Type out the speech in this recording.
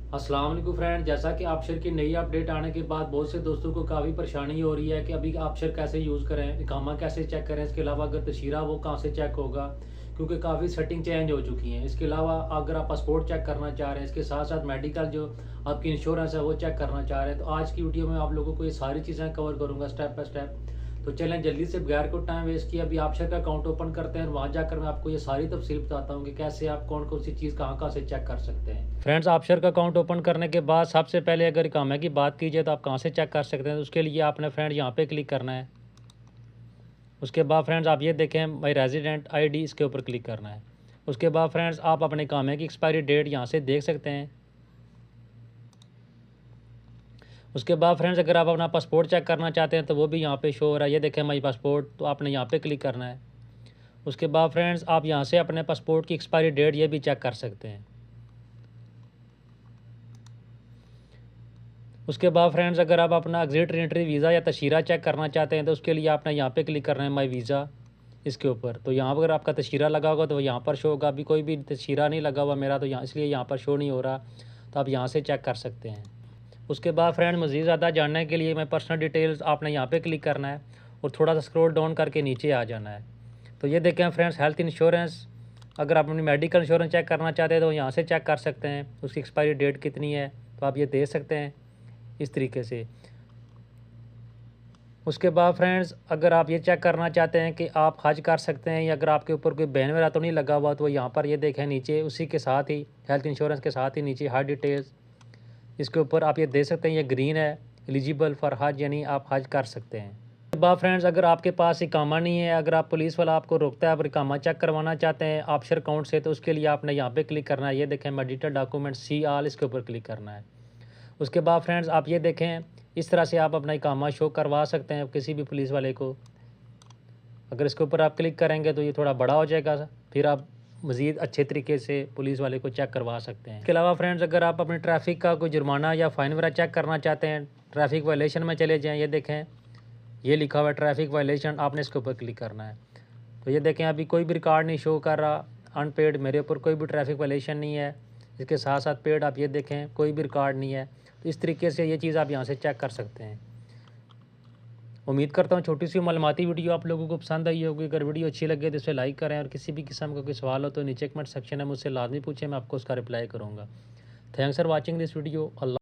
अस्सलाम वालेकुम फ्रेंड, जैसा कि आपशर की नई अपडेट आने के बाद बहुत से दोस्तों को काफ़ी परेशानी हो रही है कि अभी आपशर कैसे यूज़ करें, इकामा कैसे चेक करें। इसके अलावा अगर तशीरा वो कहाँ से चेक होगा, क्योंकि काफ़ी सेटिंग चेंज हो चुकी हैं। इसके अलावा अगर आप पासपोर्ट चेक करना चाह रहे हैं, इसके साथ साथ मेडिकल जो आपकी इंश्योरेंस है वो चेक करना चाह रहे हैं, तो आज की वीडियो में आप लोगों को ये सारी चीज़ें कवर करूँगा स्टेप बाय स्टेप। तो चलें जल्दी से बगैर को टाइम वेस्ट किया अभी आपशर का अकाउंट ओपन करते हैं और वहाँ जाकर मैं आपको ये सारी तफसील बताता हूँ कि कैसे आप कौन कौन सी चीज़ कहाँ कहाँ से चेक कर सकते हैं। फ्रेंड्स, आपशर का अकाउंट ओपन करने के बाद सबसे पहले अगर इकामे की बात कीजिए तो आप कहाँ से चेक कर सकते हैं, तो उसके लिए आपने फ्रेंड यहाँ पे क्लिक करना है। उसके बाद फ्रेंड्स आप ये देखें माई रेजिडेंट आईडी, इसके ऊपर क्लिक करना है। उसके बाद फ्रेंड्स आप अपने इकामे की एक्सपायरी डेट यहाँ से देख सकते हैं। उसके बाद फ्रेंड्स अगर आप अपना पासपोर्ट चेक करना चाहते हैं तो वो भी यहाँ पे शो हो रहा है। ये देखें माई पासपोर्ट, तो आपने यहाँ पे क्लिक करना है। उसके बाद फ्रेंड्स आप यहाँ से अपने पासपोर्ट की एक्सपायरी डेट ये भी चेक कर सकते हैं। उसके बाद फ्रेंड्स अगर आप अपना एग्जिट एंट्री वीज़ा या तशीरा चेक करना चाहते हैं तो उसके लिए आपने यहाँ पे क्लिक करना है माई वीज़ा, इसके ऊपर। तो यहाँ पर अगर आपका तशीरा लगा होगा तो यहाँ पर शो होगा। अभी कोई भी तशीरा नहीं लगा हुआ मेरा, तो यहाँ इसलिए यहाँ पर शो नहीं हो रहा, तो आप यहाँ से चेक कर सकते हैं। उसके बाद फ्रेंड मज़ीद ज़्यादा जानने के लिए मैं पर्सनल डिटेल्स आपने यहाँ पे क्लिक करना है और थोड़ा सा स्क्रॉल डाउन करके नीचे आ जाना है। तो ये देखें फ्रेंड्स हेल्थ इंश्योरेंस, अगर आप अपनी मेडिकल इंश्योरेंस चेक करना चाहते हैं तो यहाँ से चेक कर सकते हैं। उसकी एक्सपायरी डेट कितनी है तो आप ये दे सकते हैं इस तरीके से। उसके बाद फ्रेंड्स अगर आप ये चेक करना चाहते हैं कि आप हज कर सकते हैं या अगर आपके ऊपर कोई बैन वगैरह तो नहीं लगा हुआ, तो यहाँ पर ये देखें नीचे उसी के साथ ही हेल्थ इंश्योरेंस के साथ ही नीचे हर डिटेल्स, इसके ऊपर आप ये दे सकते हैं। ये ग्रीन है, एलिजिबल फॉर हज, यानी आप हज कर सकते हैं। उसके बाद फ्रेंड्स अगर आपके पास इकामा नहीं है, अगर आप पुलिस वाला आपको रोकता है, आप इकामा चेक करवाना चाहते हैं आपशर अकाउंट से, तो उसके लिए आपने यहाँ पे क्लिक करना है। ये देखें मेडिटेड डॉक्यूमेंट सी आल, इसके ऊपर क्लिक करना है। उसके बाद फ्रेंड्स आप ये देखें इस तरह से आप अपना इकामा शो करवा सकते हैं किसी भी पुलिस वाले को। अगर इसके ऊपर आप क्लिक करेंगे तो ये थोड़ा बड़ा हो जाएगा, फिर आप मज़ीद अच्छे तरीके से पुलिस वाले को चेक करवा सकते हैं। इसके अलावा फ्रेंड्स अगर आप अपने ट्रैफिक का कोई जुर्माना या फ़ाइन वगैरह चेक करना चाहते हैं, ट्रैफिक वायलेशन में चले जाएँ। ये देखें ये लिखा हुआ है ट्रैफिक वायलेशन, आपने इसके ऊपर क्लिक करना है। तो ये देखें अभी कोई भी रिकॉर्ड नहीं शो कर रहा, अनपेड, मेरे ऊपर कोई भी ट्रैफिक वायलेशन नहीं है। इसके साथ साथ पेड आप ये देखें कोई भी रिकॉर्ड नहीं है। तो इस तरीके से ये चीज़ आप यहाँ से चेक कर सकते हैं। उम्मीद करता हूँ छोटी सी मालूमाती वीडियो आप लोगों को पसंद आई होगी। अगर वीडियो अच्छी लगे तो इसे लाइक करें और किसी भी किस्म का कोई सवाल हो तो नीचे कमेंट सेक्शन है मुझसे लाजमी पूछें, मैं आपको उसका रिप्लाई करूँगा। Thanks for watching this video. Allah.